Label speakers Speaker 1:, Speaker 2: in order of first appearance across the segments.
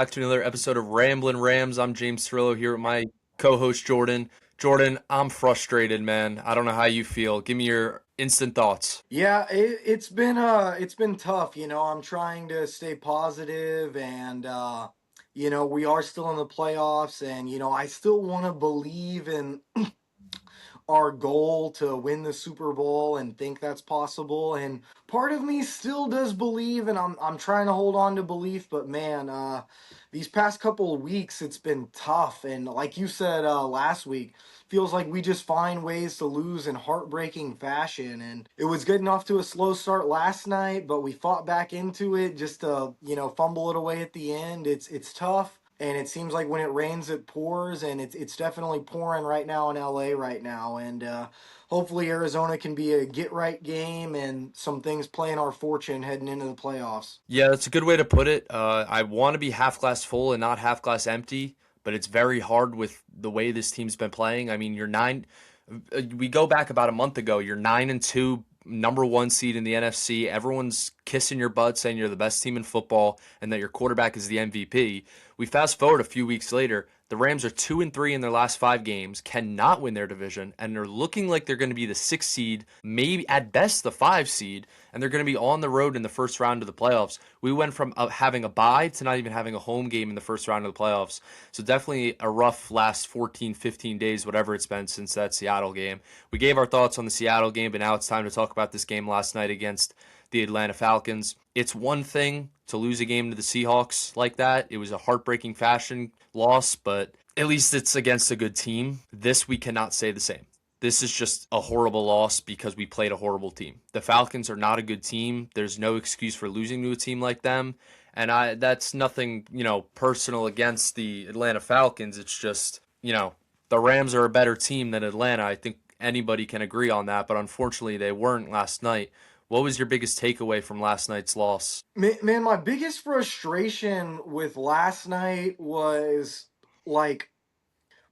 Speaker 1: Back to another episode of Ramblin' Rams. I'm James Cirillo here with my co-host Jordan. Jordan, I'm frustrated, man. I don't know how you feel. Give me your instant thoughts.
Speaker 2: Yeah, it's been tough. I'm trying to stay positive and we are still in the playoffs and I still want to believe in our goal to win the Super Bowl and think that's possible. And part of me still does believe, and I'm trying to hold on to belief. But man, these past couple of weeks it's been tough. And like you said last week, feels like we just find ways to lose in heartbreaking fashion. And it was getting off to a slow start last night, but we fought back into it just to fumble it away at the end. It's tough. And it seems like when it rains, it pours, and it's definitely pouring right now in LA right now. And hopefully, Arizona can be a get right game and some things playing our fortune heading into the playoffs.
Speaker 1: Yeah, that's a good way to put it. I want to be half glass full and not half glass empty, but it's very hard with the way this team's been playing. I mean, we go back about a month ago. You're 9-2, number one seed in the NFC. Everyone's kissing your butt, saying you're the best team in football, and that your quarterback is the MVP. We fast forward a few weeks later. The Rams are 2-3 in their last 5 games, cannot win their division, and they're looking like they're going to be the 6 seed, maybe at best the 5 seed, and they're going to be on the road in the first round of the playoffs. We went from having a bye to not even having a home game in the first round of the playoffs. So definitely a rough last 14, 15 days, whatever it's been since that Seattle game. We gave our thoughts on the Seattle game, but now it's time to talk about this game last night against the Atlanta Falcons. It's one thing to lose a game to the Seahawks like that. It was a heartbreaking fashion loss, but at least it's against a good team. This we cannot say the same. This is just a horrible loss because we played a horrible team. The Falcons are not a good team. There's no excuse for losing to a team like them. And that's nothing, personal against the Atlanta Falcons. It's just, the Rams are a better team than Atlanta. I think anybody can agree on that, but unfortunately they weren't last night. What was your biggest takeaway from last night's loss?
Speaker 2: Man, my biggest frustration with last night was like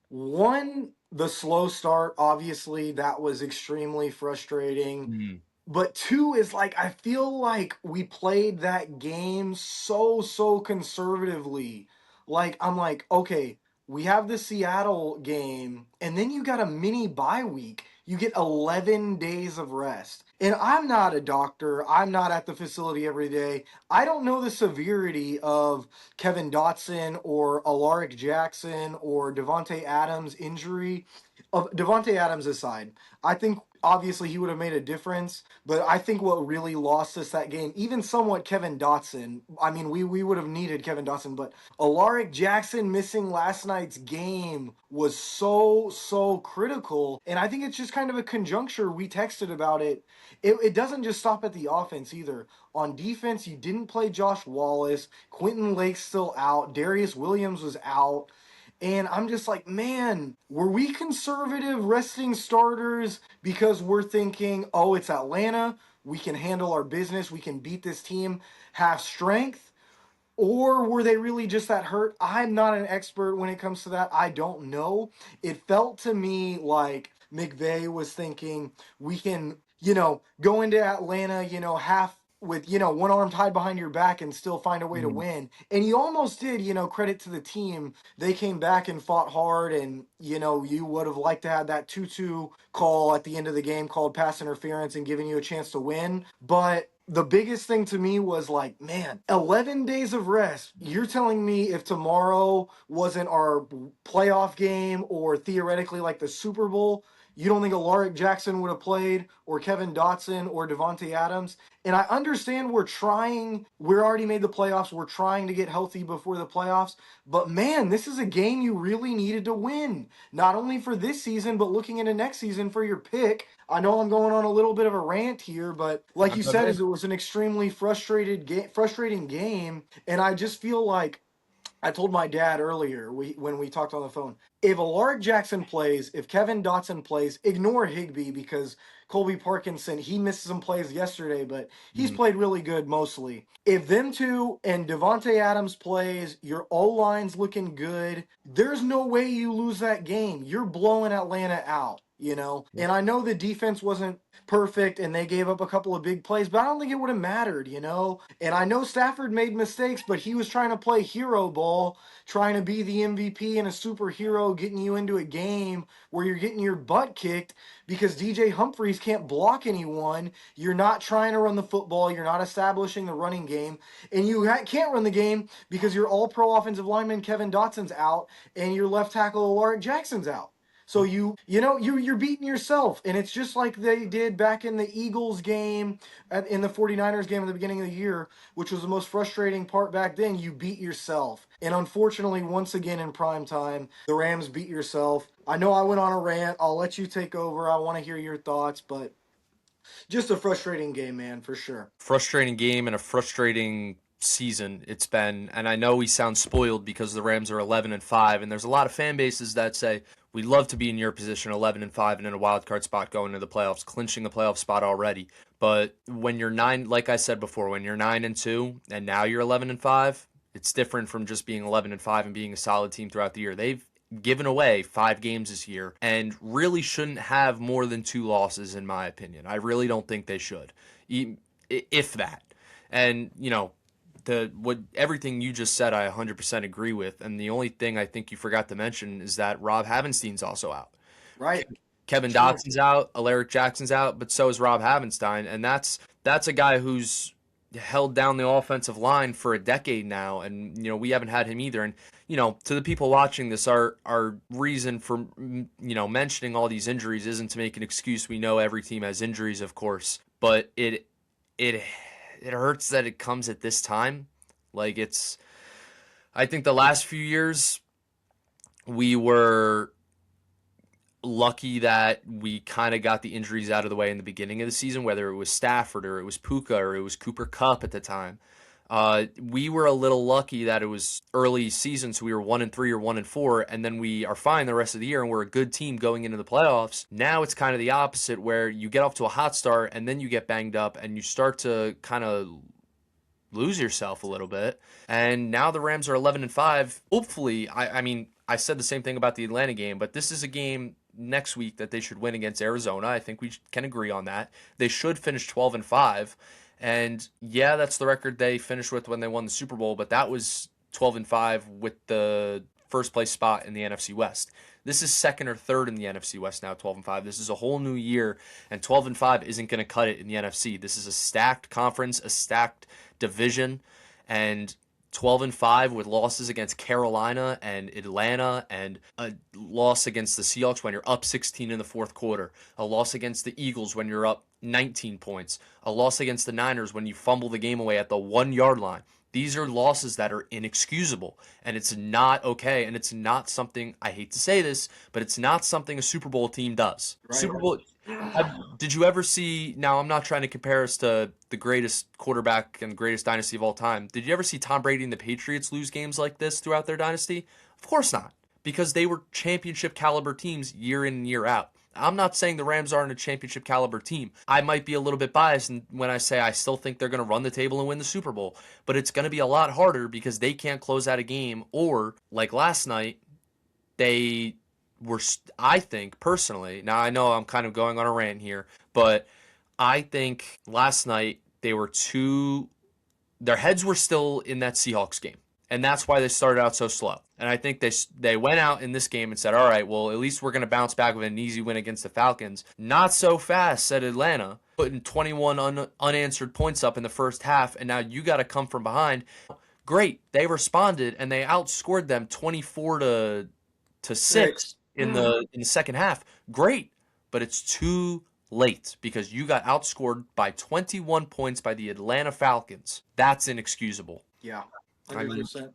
Speaker 2: one, the slow start. Obviously, that was extremely frustrating.
Speaker 1: Mm.
Speaker 2: But two is like I feel like we played that game so conservatively. Like I'm like, okay, we have the Seattle game, and then you got a mini bye week. You get 11 days of rest. And I'm not a doctor. I'm not at the facility every day. I don't know the severity of Kevin Dotson or Alaric Jackson or Devontae Adams' injury. Of Devontae Adams aside, I think obviously he would have made a difference, but I think what really lost us that game, even somewhat Kevin Dotson. I mean, we would have needed Kevin Dotson, but Alaric Jackson missing last night's game was so critical. And I think it's just kind of a conjuncture. We texted about it. It doesn't just stop at the offense either. On defense, you didn't play Josh Wallace. Quentin Lake's still out. Darius Williams was out. And I'm just like, man, were we conservative resting starters because we're thinking, oh, it's Atlanta, we can handle our business, we can beat this team half strength? Or were they really just that hurt? I'm not an expert when it comes to that. I don't know. It felt to me like McVay was thinking we can, go into Atlanta, half with, one arm tied behind your back and still find a way to
Speaker 1: Mm.
Speaker 2: win. And you almost did, credit to the team. They came back and fought hard, and, you would have liked to have that 2-2 call at the end of the game called pass interference and giving you a chance to win. But the biggest thing to me was like, man, 11 days of rest. You're telling me if tomorrow wasn't our playoff game or theoretically like the Super Bowl, you don't think Alaric Jackson would have played or Kevin Dotson or Devontae Adams? And I understand we're already made the playoffs. We're trying to get healthy before the playoffs. But man, this is a game you really needed to win. Not only for this season, but looking into next season for your pick. I know I'm going on a little bit of a rant here, but like you
Speaker 1: Go
Speaker 2: said,
Speaker 1: ahead.
Speaker 2: is it was an extremely frustrating game, and I just feel like I told my dad earlier when we talked on the phone, if Alaric Jackson plays, if Kevin Dotson plays, ignore Higbee because Colby Parkinson, he missed some plays yesterday, but he's
Speaker 1: Mm.
Speaker 2: played really good mostly. If them two and Devontae Adams plays, your O-line's looking good, there's no way you lose that game. You're blowing Atlanta out. you know.
Speaker 1: Yeah.
Speaker 2: And I know the defense wasn't perfect and they gave up a couple of big plays, but I don't think it would have mattered, you know. And I know Stafford made mistakes, but he was trying to play hero ball, trying to be the MVP and a superhero, getting you into a game where you're getting your butt kicked because DJ Humphries can't block anyone. You're not trying to run the football, you're not establishing the running game, and you can't run the game because your all-pro offensive lineman Kevin Dotson's out and your left tackle Alaric Jackson's out. So you're beating yourself, and it's just like they did back in the Eagles game, in the 49ers game at the beginning of the year, which was the most frustrating part back then. You beat yourself, and unfortunately, once again in prime time, the Rams beat yourself. I know I went on a rant. I'll let you take over. I want to hear your thoughts, but just a frustrating game, man, for sure.
Speaker 1: Frustrating game and a frustrating season it's been. And I know we sound spoiled because the Rams are 11-5, and there's a lot of fan bases that say we'd love to be in your position, 11-5, and in a wild card spot going into the playoffs, clinching a playoff spot already. But when you're like I said before, when you're 9-2 and now you're 11-5, it's different from just being 11-5 and being a solid team throughout the year. They've given away 5 games this year and really shouldn't have more than 2 losses, in my opinion. I really don't think they should, if that. And everything you just said, I 100% agree with. And the only thing I think you forgot to mention is that Rob Havenstein's also out.
Speaker 2: Right.
Speaker 1: Kevin
Speaker 2: Sure.
Speaker 1: Dotson's out, Alaric Jackson's out, but so is Rob Havenstein, and that's a guy who's held down the offensive line for a decade now, and we haven't had him either. And to the people watching this, our reason for mentioning all these injuries isn't to make an excuse. We know every team has injuries, of course, but it hurts that it comes at this time. Like I think the last few years we were lucky that we kind of got the injuries out of the way in the beginning of the season, whether it was Stafford or it was Puka or it was Cooper Kupp at the time. We were a little lucky that it was early season, so we were 1-3 or 1-4, and then we are fine the rest of the year, and we're a good team going into the playoffs. Now it's kind of the opposite, where you get off to a hot start, and then you get banged up, and you start to kind of lose yourself a little bit. And now the Rams are 11-5. Hopefully, I mean, I said the same thing about the Atlanta game, but this is a game next week that they should win against Arizona. I think we can agree on that. They should finish 12-5. And yeah, that's the record they finished with when they won the Super Bowl, but that was 12-5 with the first place spot in the NFC West. This is second or third in the NFC West now, 12-5. This is a whole new year, and 12-5 isn't going to cut it in the NFC. This is a stacked conference, a stacked division, and 12-5 with losses against Carolina and Atlanta, and a loss against the Seahawks when you're up 16 in the fourth quarter, a loss against the Eagles when you're up 19 points, a loss against the Niners when you fumble the game away at the 1-yard line. These are losses that are inexcusable, and it's not okay, and it's not something, I hate to say this, but it's not something a Super Bowl team does.
Speaker 2: Right.
Speaker 1: Super Bowl. Did you ever see? Now, I'm not trying to compare us to the greatest quarterback and the greatest dynasty of all time. Did you ever see Tom Brady and the Patriots lose games like this throughout their dynasty? Of course not, because they were championship caliber teams year in and year out. I'm not saying the Rams aren't a championship caliber team. I might be a little bit biased when I say I still think they're going to run the table and win the Super Bowl, but it's going to be a lot harder because they can't close out a game, or like last night, they were, I think personally, now I know I'm kind of going on a rant here, but I think last night their heads were still in that Seahawks game. And that's why they started out so slow. And I think they went out in this game and said, all right, well, at least we're going to bounce back with an easy win against the Falcons. Not so fast, said Atlanta, putting 21 unanswered points up in the first half, and now you got to come from behind. Great. They responded, and they outscored them 24-6 in the second half. Great. But it's too late because you got outscored by 21 points by the Atlanta Falcons. That's inexcusable.
Speaker 2: Yeah. 100%.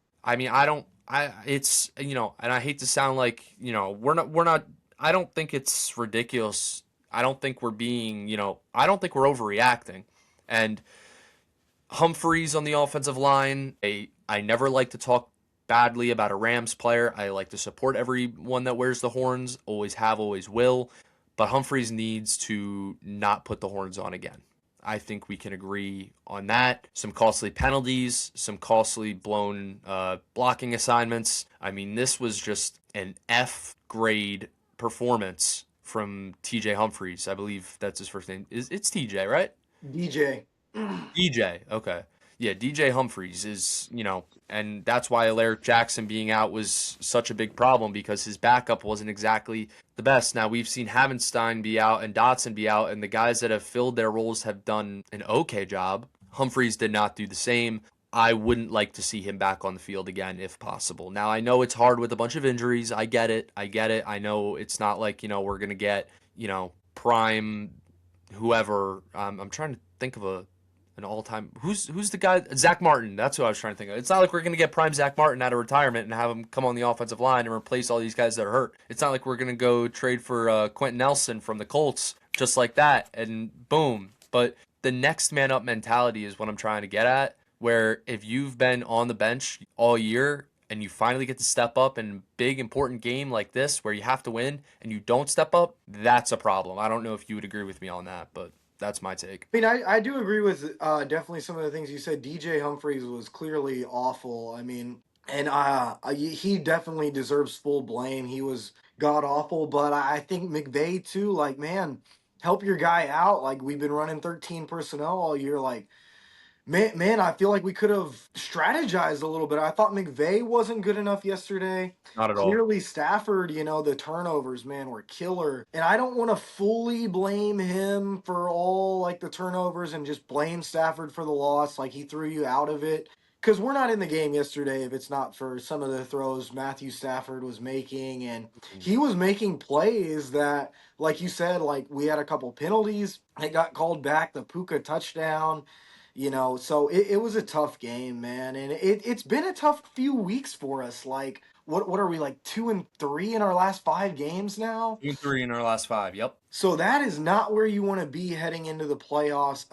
Speaker 1: It's, and I hate to sound like, we're not, I don't think it's ridiculous. I don't think we're being, I don't think we're overreacting. And Humphreys on the offensive line, I never like to talk badly about a Rams player. I like to support everyone that wears the horns, always have, always will. But Humphreys needs to not put the horns on again. I think we can agree on that. Some costly penalties, some costly blown blocking assignments. I mean, this was just an F grade performance from TJ Humphreys. I believe that's his first name. It's TJ, right?
Speaker 2: DJ.
Speaker 1: DJ. Okay. Yeah, DJ Humphreys is, and that's why Alaric Jackson being out was such a big problem because his backup wasn't exactly the best. Now we've seen Havenstein be out and Dotson be out, and the guys that have filled their roles have done an okay job. Humphreys did not do the same. I wouldn't like to see him back on the field again if possible. Now I know it's hard with a bunch of injuries. I get it. I get it. I know it's not like, we're gonna get, prime whoever. I'm trying to think of an all time. Who's the guy? Zach Martin. That's who I was trying to think of. It's not like we're gonna get prime Zach Martin out of retirement and have him come on the offensive line and replace all these guys that are hurt. It's not like we're gonna go trade for Quentin Nelson from the Colts just like that and boom. But the next man up mentality is what I'm trying to get at. Where if you've been on the bench all year and you finally get to step up in a big important game like this where you have to win and you don't step up, that's a problem. I don't know if you would agree with me on that, but that's my take.
Speaker 2: I mean, I do agree with definitely some of the things you said. DJ Humphreys was clearly awful. I mean, and he definitely deserves full blame. He was god awful, but I think McVay too. Like, man, help your guy out. Like, we've been running 13 personnel all year. Like, man, I feel like we could have strategized a little bit. I thought McVay wasn't good enough yesterday.
Speaker 1: Not at all.
Speaker 2: Clearly, Stafford, the turnovers, man, were killer. And I don't want to fully blame him for all like the turnovers and just blame Stafford for the loss. Like he threw you out of it. Because we're not in the game yesterday if it's not for some of the throws Matthew Stafford was making. And he was making plays that, like you said, like we had a couple penalties. It got called back, the Puka touchdown. So it was a tough game, man, and it's been a tough few weeks for us. Like, what are we like 2-3 in our last 5 games now?
Speaker 1: 2-3 in our last five. Yep.
Speaker 2: So that is not where you want to be heading into the playoffs.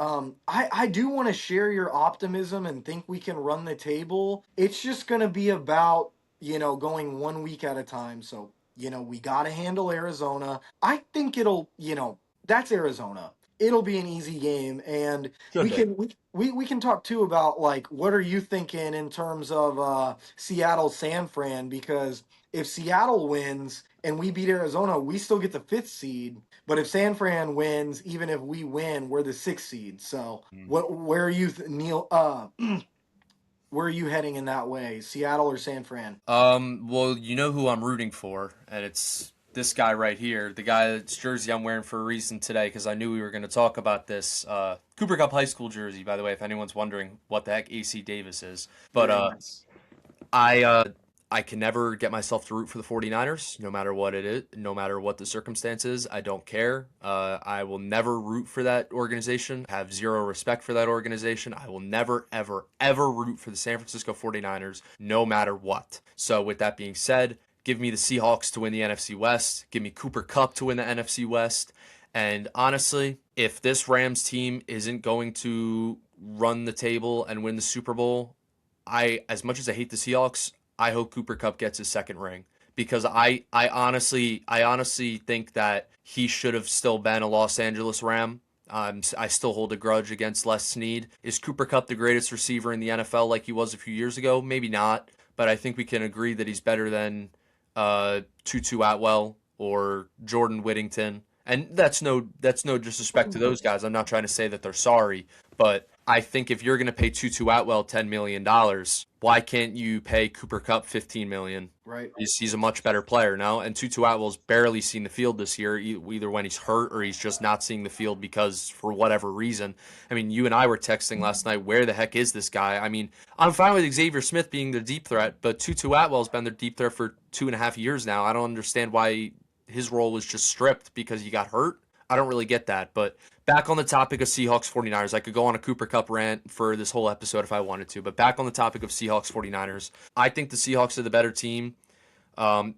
Speaker 2: I do want to share your optimism and think we can run the table. It's just going to be about going 1 week at a time. So we got to handle Arizona. I think that's Arizona. It'll be an easy game, and
Speaker 1: Should be.
Speaker 2: we can talk too about like what are you thinking in terms of Seattle San Fran, because if Seattle wins and we beat Arizona, we still get the 5th seed. But if San Fran wins, even if we win, we're the 6th seed. So where are you Neil? Where are you heading in that way, Seattle or San Fran?
Speaker 1: Well, you know who I'm rooting for, and it's this guy right here, the guy that's jersey I'm wearing for a reason today, because I knew we were going to talk about this. Cooper Cup High School jersey, by the way, if anyone's wondering what the heck AC Davis is. But
Speaker 2: Very nice.
Speaker 1: I can never get myself to root for the 49ers, no matter what it is, no matter what the circumstances. I don't care. I will never root for that organization. I have zero respect for that organization. I will never, ever, ever root for the San Francisco 49ers, no matter what. So with that being said, give me the Seahawks to win the NFC West. Give me Cooper Cup to win the NFC West. And honestly, if this Rams team isn't going to run the table and win the Super Bowl, as much as I hate the Seahawks, I hope Cooper Cup gets his second ring because I honestly think that he should have still been a Los Angeles Ram. I still hold a grudge against Les Snead. Is Cooper Cup the greatest receiver in the NFL like he was a few years ago? Maybe not, but I think we can agree that he's better than Tutu Atwell or Jordan Whittington. And that's no disrespect to those guys. I'm not trying to say that they're sorry, but I think if you're going to pay Tutu Atwell $10 million, why can't you pay Cooper Cup $15 million?
Speaker 2: Right.
Speaker 1: He's a much better player now, and Tutu Atwell's barely seen the field this year, either when he's hurt or he's just not seeing the field because for whatever reason. I mean, you and I were texting last night, where the heck is this guy? I mean, I'm fine with Xavier Smith being their deep threat, but Tutu Atwell's been their deep threat for 2.5 years now. I don't understand why his role was just stripped because he got hurt. I don't really get that, but back on the topic of Seahawks 49ers, I could go on a Cooper Cup rant for this whole episode if I wanted to, but back on the topic of Seahawks 49ers, I think the Seahawks are the better team. You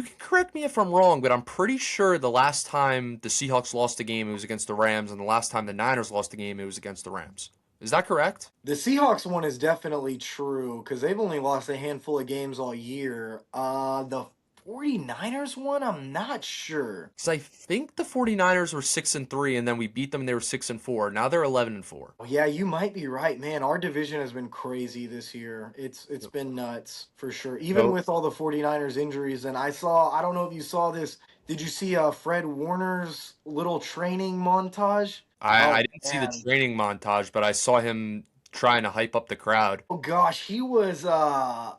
Speaker 1: can correct me if I'm wrong, but I'm pretty sure the last time the Seahawks lost a game, it was against the Rams, and the last time the Niners lost a game, it was against the Rams. Is that correct?
Speaker 2: The Seahawks one is definitely true because they've only lost a handful of games all year. The 49ers one? I'm not sure.
Speaker 1: Because I think the 49ers were 6-3, and then we beat them and they were 6-4. Now they're 11-4.
Speaker 2: Oh, yeah, you might be right, man. Our division has been crazy this year. It's been nuts for sure. Even
Speaker 1: So
Speaker 2: with all the 49ers injuries. And I don't know if you saw this. Did you see Fred Warner's little training montage?
Speaker 1: I
Speaker 2: Oh
Speaker 1: didn't see the
Speaker 2: man.
Speaker 1: training montage, but I saw him trying to hype up the crowd.
Speaker 2: Oh gosh, he was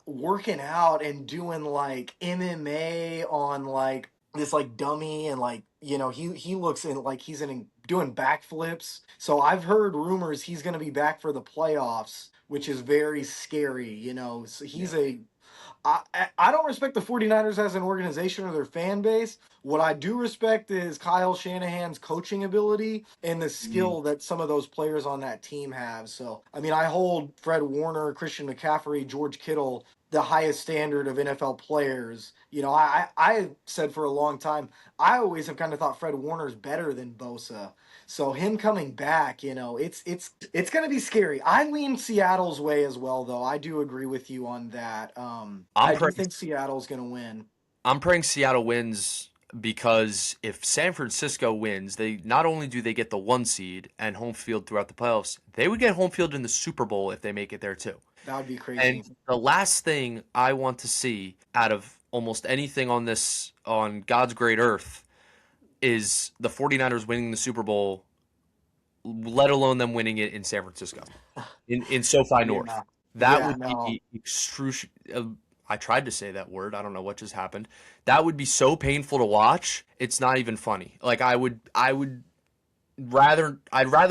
Speaker 2: working out and doing like MMA on like this like dummy and like he looks in like he's in doing backflips. So I've heard rumors he's going to be back for the playoffs, which is very scary, So
Speaker 1: Yeah.
Speaker 2: I don't respect the 49ers as an organization or their fan base. What I do respect is Kyle Shanahan's coaching ability and the
Speaker 1: Mm,
Speaker 2: skill that some of those players on that team have. So, I mean, I hold Fred Warner, Christian McCaffrey, George Kittle the highest standard of NFL players. I said for a long time, I always have kind of thought Fred Warner's better than Bosa. So him coming back, it's going to be scary. I lean Seattle's way as well, though. I do agree with you on that.
Speaker 1: I'm
Speaker 2: I do
Speaker 1: praying
Speaker 2: think Seattle's going to win.
Speaker 1: I'm praying Seattle wins because if San Francisco wins, they not only do they get the 1 seed and home field throughout the playoffs, they would get home field in the Super Bowl if they make it there too.
Speaker 2: That would be
Speaker 1: And
Speaker 2: crazy.
Speaker 1: the last thing I want to see out of almost anything on God's great earth is the 49ers winning the Super Bowl, let alone them winning it in San Francisco, in SoFi North.
Speaker 2: Yeah.
Speaker 1: That
Speaker 2: Yeah,
Speaker 1: would
Speaker 2: no.
Speaker 1: be I tried to say that word. I don't know what just happened. That would be so painful to watch. It's not even funny. Like I'd rather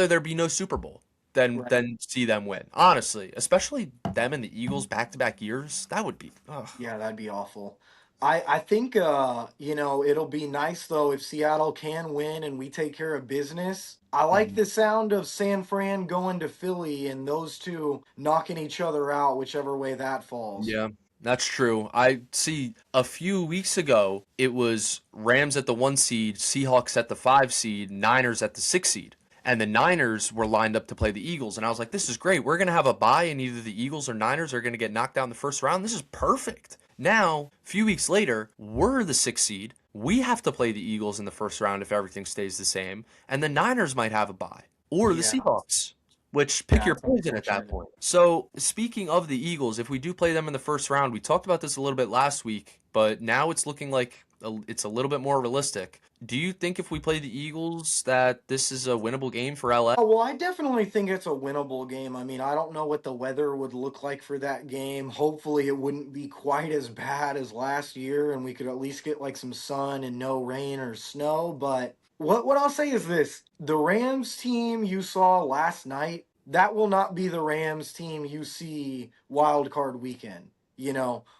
Speaker 1: there be no Super Bowl
Speaker 2: Right.
Speaker 1: than see them win. Honestly, especially them and the Eagles back to back years. That would be. Ugh.
Speaker 2: Yeah, that'd be awful. I think it'll be nice though if Seattle can win and we take care of business. I like
Speaker 1: Mhm.
Speaker 2: the sound of San Fran going to Philly and those two knocking each other out, whichever way that falls.
Speaker 1: Yeah, that's true. I see a few weeks ago it was Rams at the 1 seed, Seahawks at the 5 seed, Niners at the 6 seed. And the Niners were lined up to play the Eagles. And I was like, this is great. We're going to have a bye, and either the Eagles or Niners are going to get knocked out in the first round. This is perfect. Now, a few weeks later, we're the 6 seed. We have to play the Eagles in the first round if everything stays the same. And the Niners might have a bye, or the
Speaker 2: Yeah,
Speaker 1: Seahawks, which pick
Speaker 2: yeah,
Speaker 1: your
Speaker 2: it's
Speaker 1: poison at that
Speaker 2: unfortunate.
Speaker 1: point. So, speaking of the Eagles, if we do play them in the first round, we talked about this a little bit last week, but now it's looking like it's a little bit more realistic. Do you think if we play the Eagles that this is a winnable game for LA?
Speaker 2: Oh, well, I definitely think it's a winnable game. I mean, I don't know what the weather would look like for that game. Hopefully, it wouldn't be quite as bad as last year, and we could at least get like some sun and no rain or snow. But what I'll say is this: the Rams team you saw last night, that will not be the Rams team you see wild card weekend.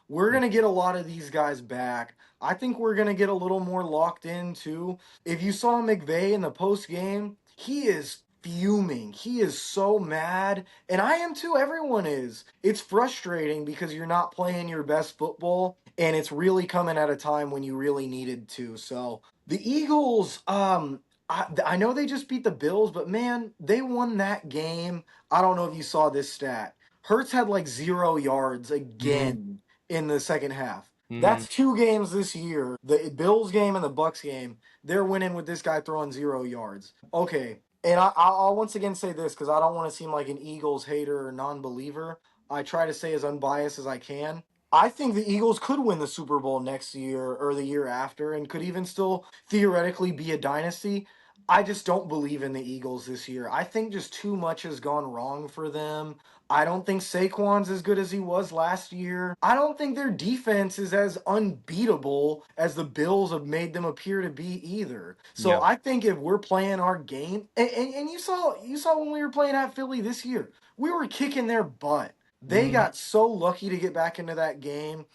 Speaker 2: We're gonna get a lot of these guys back. I think we're gonna get a little more locked in too. If you saw McVay in the post game, he is fuming. He is so mad. And I am too. Everyone is. It's frustrating because you're not playing your best football and it's really coming at a time when you really needed to. So the Eagles, I know they just beat the Bills, but man, they won that game. I don't know if you saw this stat. Hurts had like 0 yards
Speaker 1: Mm-hmm.
Speaker 2: again in the second half.
Speaker 1: Mm-hmm.
Speaker 2: That's two games this year. The Bills game and the Bucks game. They're winning with this guy throwing 0 yards. Okay, and I'll once again say this because I don't want to seem like an Eagles hater or non-believer. I try to stay as unbiased as I can. I think the Eagles could win the Super Bowl next year or the year after and could even still theoretically be a dynasty. I just don't believe in the Eagles this year. I think just too much has gone wrong for them. I don't think Saquon's as good as he was last year. I don't think their defense is as unbeatable as the Bills have made them appear to be either. So
Speaker 1: Yeah.
Speaker 2: I think if we're playing our game, and you saw when we were playing at Philly this year, we were kicking their butt. They
Speaker 1: Mm-hmm.
Speaker 2: got so lucky to get back into that game.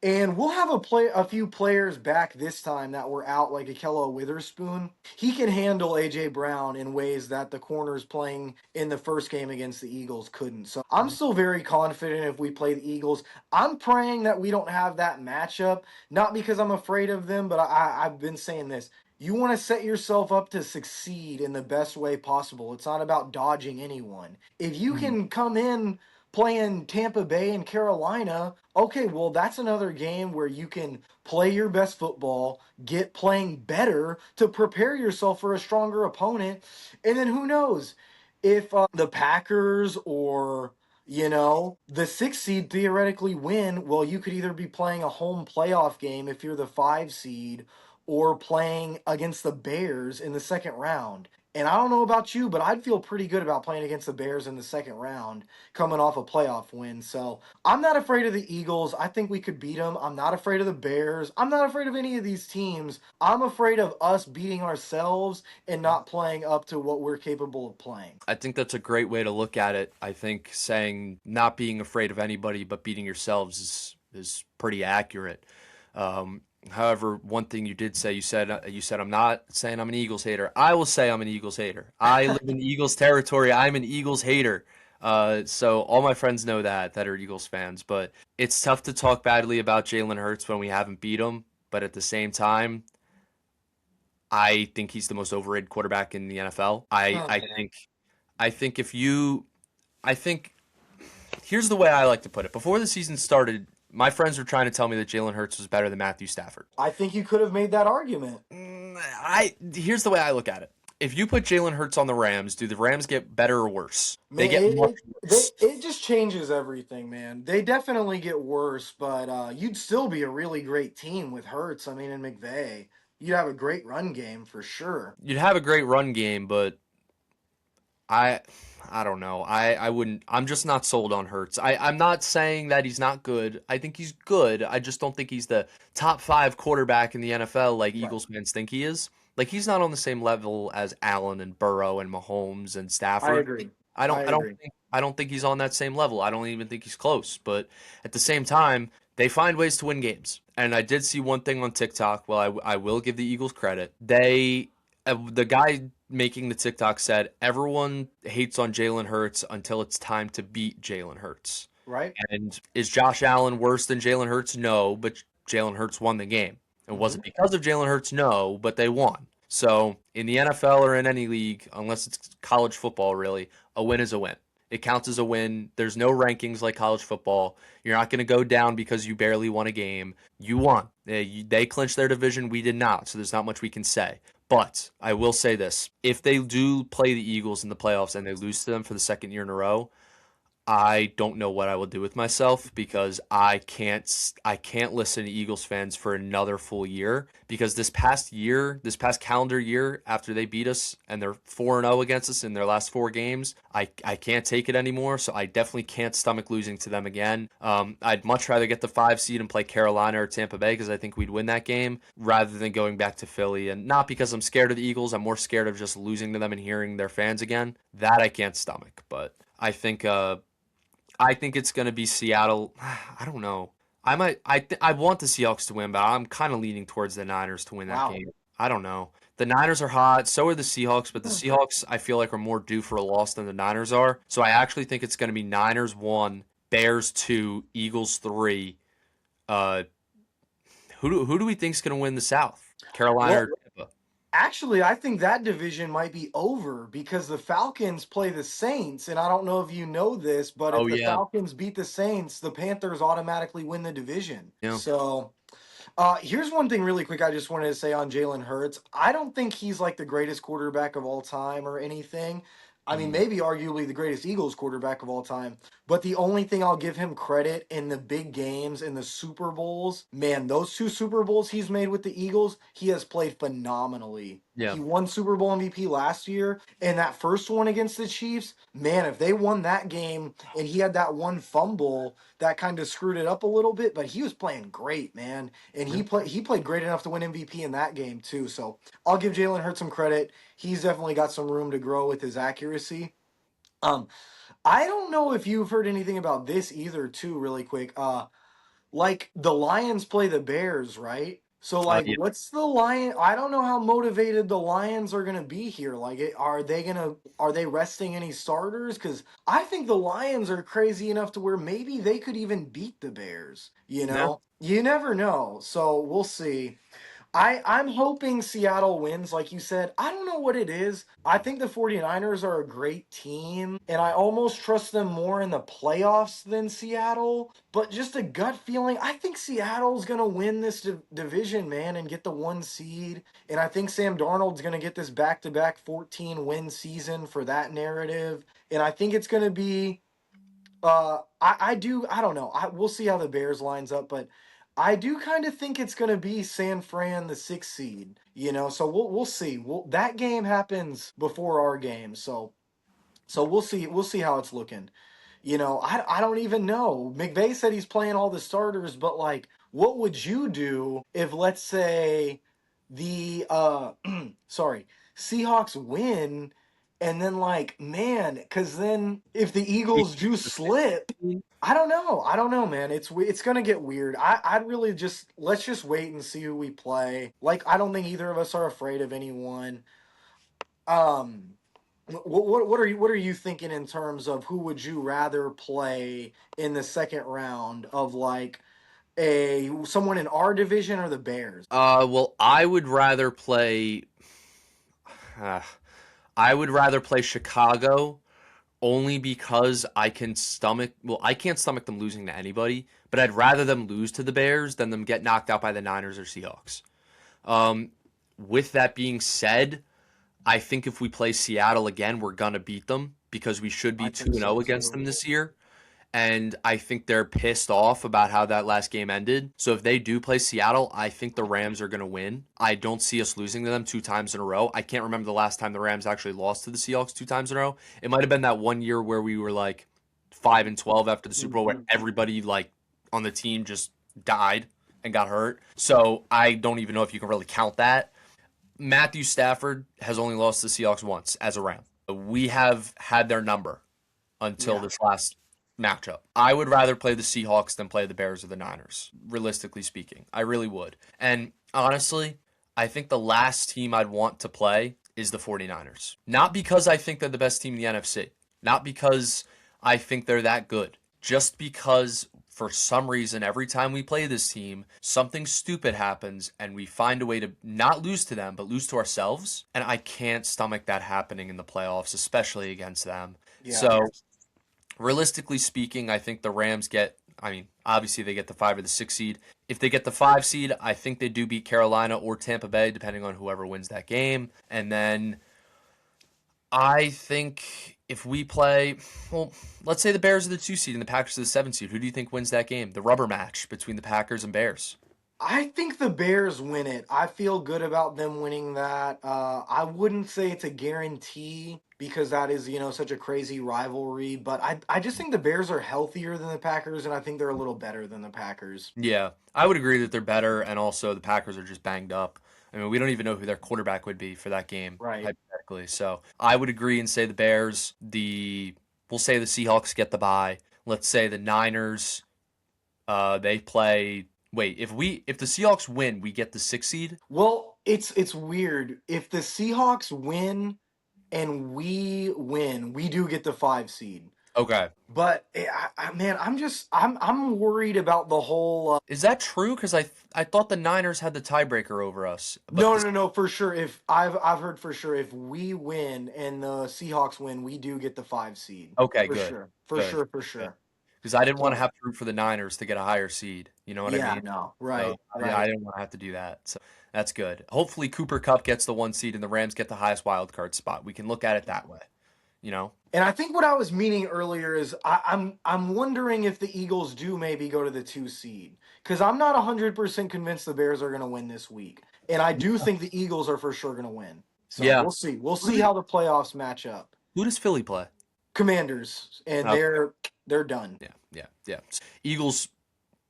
Speaker 2: And we'll have a few players back this time that were out, like Akello Witherspoon. He can handle AJ Brown in ways that the corners playing in the first game against the Eagles couldn't. So I'm still very confident if we play the Eagles. I'm praying that we don't have that matchup, not because I'm afraid of them, but I've been saying this. You want to set yourself up to succeed in the best way possible. It's not about dodging anyone. If you
Speaker 1: Mm-hmm.
Speaker 2: can come in playing Tampa Bay and Carolina, okay, well, that's another game where you can play your best football, get playing better to prepare yourself for a stronger opponent. And then who knows if the Packers or the sixth seed theoretically win, well, you could either be playing a home playoff game if you're the five seed or playing against the Bears in the second round. And I don't know about you, but I'd feel pretty good about playing against the Bears in the second round coming off a playoff win. So I'm not afraid of the Eagles. I think we could beat them. I'm not afraid of the Bears. I'm not afraid of any of these teams. I'm afraid of us beating ourselves and not playing up to what we're capable of playing.
Speaker 1: I think that's a great way to look at it. I think saying not being afraid of anybody but beating yourselves is pretty accurate. However, one thing you did say, you said I'm not saying I'm an Eagles hater. I will say I'm an Eagles hater. I live in Eagles territory. I'm an Eagles hater. So all my friends know that are Eagles fans. But it's tough to talk badly about Jalen Hurts when we haven't beat him. But at the same time, I think he's the most overrated quarterback in the NFL. I
Speaker 2: Oh
Speaker 1: I
Speaker 2: man.
Speaker 1: think I think if you I think here's the way I like to put it. Before the season started, my friends were trying to tell me that Jalen Hurts was better than Matthew Stafford.
Speaker 2: I think you could have made that argument.
Speaker 1: I Here's the way I look at it. If you put Jalen Hurts on the Rams, do the Rams get better or worse? They
Speaker 2: Man,
Speaker 1: get much worse.
Speaker 2: it just changes everything, man. They definitely get worse, but you'd still be a really great team with Hurts. I mean, and McVay, you'd have a great run game for sure.
Speaker 1: You'd have a great run game, but I I don't know. I wouldn't. I'm just not sold on Hurts. I'm not saying that he's not good. I think he's good. I just don't think he's the top five quarterback in the NFL like
Speaker 2: Right.
Speaker 1: Eagles fans think he is. Like he's not on the same level as Allen and Burrow and Mahomes and
Speaker 2: I
Speaker 1: Stafford.
Speaker 2: agree.
Speaker 1: I
Speaker 2: I
Speaker 1: don't I don't
Speaker 2: agree.
Speaker 1: think I don't think he's on that same level. I don't even think he's close. But at the same time, they find ways to win games. And I did see one thing on TikTok. Well, I will give the Eagles credit. The guy making the TikTok said everyone hates on Jalen Hurts until it's time to beat Jalen Hurts.
Speaker 2: Right?
Speaker 1: And is Josh Allen worse than Jalen Hurts? No, but Jalen Hurts won the game. And was
Speaker 2: Hmm.
Speaker 1: it because of Jalen Hurts? No, but they won. So in the NFL or in any league, unless it's college football, really, a win is a win. It counts as a win. There's no rankings like college football. You're not going to go down because you barely won a game. You won. They clinched their division. We did not. So there's not much we can say. But I will say this: if they do play the Eagles in the playoffs and they lose to them for the second year in a row, I don't know what I will do with myself because I can't listen to Eagles fans for another full year because this past calendar year after they beat us and they're 4-0 against us in their last four games, I can't take it anymore. So I definitely can't stomach losing to them again. I'd much rather get the 5 seed and play Carolina or Tampa Bay because I think we'd win that game rather than going back to Philly. And not because I'm scared of the Eagles, I'm more scared of just losing to them and hearing their fans again. That I can't stomach. But I think it's going to be Seattle. I don't know. I want the Seahawks to win, but I'm kind of leaning towards the Niners to win that
Speaker 2: Wow.
Speaker 1: game. I don't know. The Niners are hot, so are the Seahawks, but the Seahawks I feel like are more due for a loss than the Niners are. So I actually think it's going to be Niners 1, Bears 2, Eagles 3. Uh who do we think is going to win the South? Carolina or
Speaker 2: Well,
Speaker 1: Tampa?
Speaker 2: actually, I think that division might be over because the Falcons play the Saints, and I don't know if you know this, but
Speaker 1: Oh
Speaker 2: if the
Speaker 1: yeah.
Speaker 2: Falcons beat the Saints, the Panthers automatically win the division.
Speaker 1: Yeah.
Speaker 2: So, here's one thing really quick I just wanted to say on Jalen Hurts. I don't think he's like the greatest quarterback of all time or anything. I mean,
Speaker 1: Mhm.
Speaker 2: maybe arguably the greatest Eagles quarterback of all time. But the only thing I'll give him credit in the big games, in the Super Bowls, man, those two Super Bowls he's made with the Eagles, he has played phenomenally.
Speaker 1: Yeah.
Speaker 2: He won Super Bowl MVP last year, and that first one against the Chiefs, man, if they won that game and he had that one fumble that kind of screwed it up a little bit, but he was playing great, man. And
Speaker 1: Yeah.
Speaker 2: he played great enough to win MVP in that game too. So I'll give Jalen Hurts some credit. He's definitely got some room to grow with his accuracy. Um, I don't know if you've heard anything about this either, too, really quick. Like the Lions play the Bears, right? So like
Speaker 1: Yeah.
Speaker 2: what's the Lion I don't know how motivated the Lions are going to be here. Like are they resting any starters cuz I think the Lions are crazy enough to where maybe they could even beat the Bears, you
Speaker 1: Yeah.
Speaker 2: know? You never know. So we'll see. I'm hoping Seattle wins, like you said. I don't know what it is. I think the 49ers are a great team, and I almost trust them more in the playoffs than Seattle. But just a gut feeling, I think Seattle's going to win this division, man, and get the 1 seed. And I think Sam Darnold's going to get this back to back 14-win season for that narrative. And I think it's going to be I don't know. We'll see how the Bears lines up, but I do kind of think it's gonna be San Fran, the 6th seed. So we'll see. That game happens before our game, so we'll see how it's looking. I don't even know. McVay said he's playing all the starters, but like, what would you do if, let's say, the sorry, Seahawks win, and then like, man, because then if the Eagles do slip, I don't know, man. It's gonna get weird. I'd really just let's just wait and see who we play. Like, I don't think either of us are afraid of anyone. Um, what are you thinking in terms of who would you rather play in the second round of, like, a someone in our division or the Bears?
Speaker 1: Well, uh, I would rather play Chicago only because I can't stomach them losing to anybody, but I'd rather them lose to the Bears than them get knocked out by the Niners or Seahawks. Um, with that being said, I think if we play Seattle again, we're gonna beat them because we should
Speaker 2: I
Speaker 1: be 2
Speaker 2: think
Speaker 1: and
Speaker 2: so
Speaker 1: 0 against
Speaker 2: too.
Speaker 1: them this year. And I think they're pissed off about how that last game ended. So if they do play Seattle, I think the Rams are going to win. I don't see us losing to them 2 times in a row. I can't remember the last time the Rams actually lost to the Seahawks 2 times in a row. It might have been that one year where we were like 5-12 after the Super Bowl, where
Speaker 2: Mhm.
Speaker 1: everybody like on the team just died and got hurt. So I don't even know if you can really count that. Matthew Stafford has only lost to the Seahawks once as a Ram. We have had their number until
Speaker 2: Yeah.
Speaker 1: this last matchup. I would rather play the Seahawks than play the Bears or the Niners, realistically speaking. I really would. And honestly, I think the last team I'd want to play is the 49ers. Not because I think they're the best team in the NFC, not because I think they're that good, just because for some reason every time we play this team, something stupid happens and we find a way to not lose to them, but lose to ourselves. And I can't stomach that happening in the playoffs, especially against them.
Speaker 2: Yeah.
Speaker 1: So realistically speaking, I think the Rams I mean, obviously they get the 5 or the 6 seed. If they get the 5 seed, I think they do beat Carolina or Tampa Bay, depending on whoever wins that game. And then I think if we play, well, let's say the Bears are the 2 seed and the Packers are the 7 seed. Who do you think wins that game? The rubber match between the Packers and Bears.
Speaker 2: I think the Bears win it. I feel good about them winning that. I wouldn't say it's a guarantee because that is, such a crazy rivalry, but I just think the Bears are healthier than the Packers, and I think they're a little better than the Packers.
Speaker 1: Yeah, I would agree that they're better, and also the Packers are just banged up. I mean, we don't even know who their quarterback would be for that game,
Speaker 2: Right.
Speaker 1: hypothetically. So I would agree and say the Bears. We'll say the Seahawks get the bye. Let's say the Niners. They play. Wait, if the Seahawks win, we get the 6 seed.
Speaker 2: Well, it's weird. If the Seahawks win and we win, we do get the 5 seed.
Speaker 1: Okay,
Speaker 2: But man, I'm worried about the whole.
Speaker 1: is that true? Because I thought the Niners had the tiebreaker over us, but
Speaker 2: No, no, no, for sure. If I've heard for sure, if we win and the Seahawks win, we do get the 5 seed.
Speaker 1: okay,
Speaker 2: For
Speaker 1: good,
Speaker 2: sure. For
Speaker 1: good,
Speaker 2: sure, for
Speaker 1: good.
Speaker 2: sure.
Speaker 1: Because I didn't want to
Speaker 2: So
Speaker 1: have to root for the Niners to get a higher seed. You know what I
Speaker 2: yeah,
Speaker 1: mean?
Speaker 2: no,
Speaker 1: So
Speaker 2: right,
Speaker 1: yeah, I
Speaker 2: right.
Speaker 1: didn't want to have to do that. So that's good. Hopefully Cooper Cup gets the 1 seed and the Rams get the highest wild card spot. We can look at it that way. You know?
Speaker 2: And I think what I was meaning earlier is I'm wondering if the Eagles do maybe go to the 2 seed, because I'm not 100% convinced the Bears are going to win this week, and I do think the Eagles are for sure going to win. So
Speaker 1: Yeah.
Speaker 2: we'll see. We'll
Speaker 1: Who
Speaker 2: see
Speaker 1: does,
Speaker 2: how the playoffs match up.
Speaker 1: who does Philly play?
Speaker 2: Commanders, and
Speaker 1: Okay.
Speaker 2: they're done.
Speaker 1: Yeah, yeah, yeah. Eagles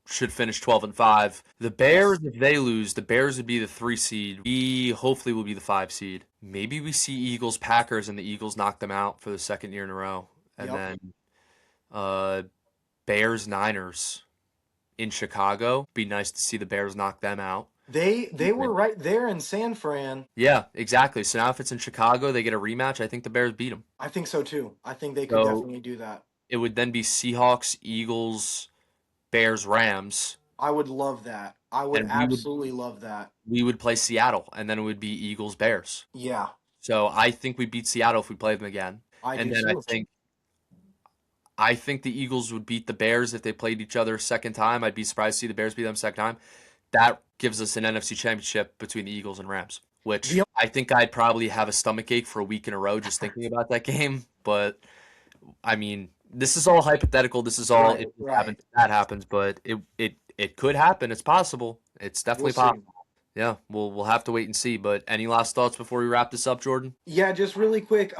Speaker 1: should finish 12-5. The Bears,
Speaker 2: Yes.
Speaker 1: if they lose, the Bears would be the 3 seed. We hopefully will be the 5 seed. Maybe we see Eagles Packers and the Eagles knock them out for the second year in a row. And
Speaker 2: Yep.
Speaker 1: then uh Bears Niners in Chicago. Be nice to see the Bears knock them out.
Speaker 2: They were right there in San Fran.
Speaker 1: Yeah, exactly. So now if it's in Chicago, they get a rematch. I think the Bears beat them.
Speaker 2: I think so too. I think they could
Speaker 1: So
Speaker 2: definitely do that.
Speaker 1: it would then be Seahawks, Eagles, Bears, Rams.
Speaker 2: I would love that. I would
Speaker 1: and
Speaker 2: absolutely love that.
Speaker 1: we would play Seattle, and then it would be Eagles Bears.
Speaker 2: Yeah,
Speaker 1: So I think we beat Seattle if we play them again,
Speaker 2: I
Speaker 1: and
Speaker 2: do
Speaker 1: then
Speaker 2: too.
Speaker 1: I think the Eagles would beat the Bears if they played each other a second time. I'd be surprised to see the Bears beat them a second time. That gives us an NFC championship between the Eagles and Rams, which
Speaker 2: The
Speaker 1: I think I'd probably have a stomach ache for a week in a row just thinking about that game. But I mean, this is all hypothetical. This is all
Speaker 2: right,
Speaker 1: if this happens,
Speaker 2: right.
Speaker 1: if that happens, but it could happen. It's possible. It's
Speaker 2: We'll
Speaker 1: definitely
Speaker 2: see.
Speaker 1: possible. Yeah, we'll have to wait and see. But any last thoughts before we wrap this up, Jordan?
Speaker 2: Yeah, just really quick.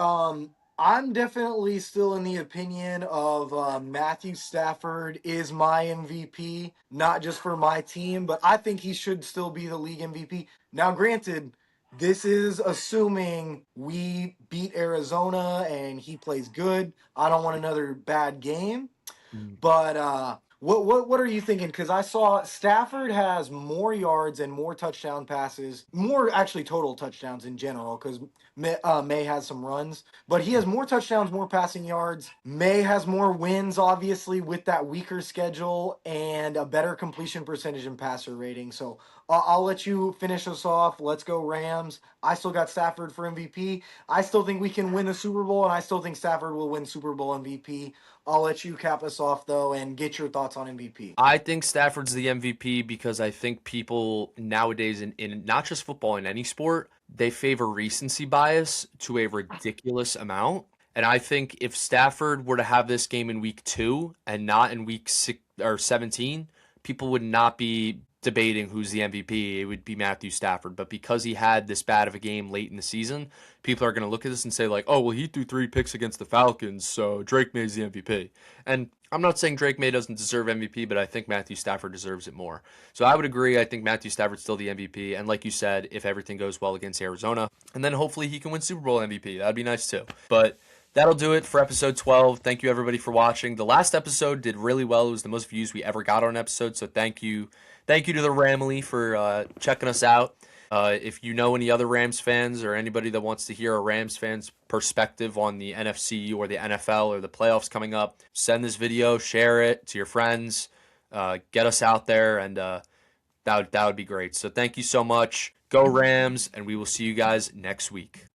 Speaker 2: I'm definitely still in the opinion of Matthew Stafford is my MVP, not just for my team, but I think he should still be the league MVP. Now, granted, this is assuming we beat Arizona and he plays good. I don't want another bad game. But what are you thinking? Because I saw Stafford has more yards and more touchdown passes, more actually total touchdowns in general. Because May has some runs, but he has more touchdowns, more passing yards. May has more wins, obviously, with that weaker schedule and a better completion percentage and passer rating. So I'll let you finish us off. Let's go Rams. I still got Stafford for MVP. I still think we can win the Super Bowl, and I still think Stafford will win Super Bowl MVP. I'll let you cap us off though and get your thoughts on MVP.
Speaker 1: I think Stafford's the MVP because I think people nowadays in not just football, in any sport, they favor recency bias to a ridiculous amount. And I think if Stafford were to have this game in week 2 and not in week 6 or 17, people would not be debating who's the MVP. It would be Matthew Stafford. But because he had this bad of a game late in the season, people are going to look at this and say like, "Oh, well, he threw 3 picks against the Falcons, so Drake May's the MVP." And I'm not saying Drake May doesn't deserve MVP, but I think Matthew Stafford deserves it more. So I would agree. I think Matthew Stafford's still the MVP. And like you said, if everything goes well against Arizona, and then hopefully he can win Super Bowl MVP, that'd be nice too. But that'll do it for episode 12. Thank you everybody for watching. The last episode did really well. It was the most views we ever got on an episode. So thank you. Thank you to the Ramley for checking us out. If you know any other Rams fans or anybody that wants to hear a Rams fan's perspective on the NFC or the NFL or the playoffs coming up, send this video, share it to your friends, get us out there, and that would be great. So thank you so much. Go Rams, and we will see you guys next week.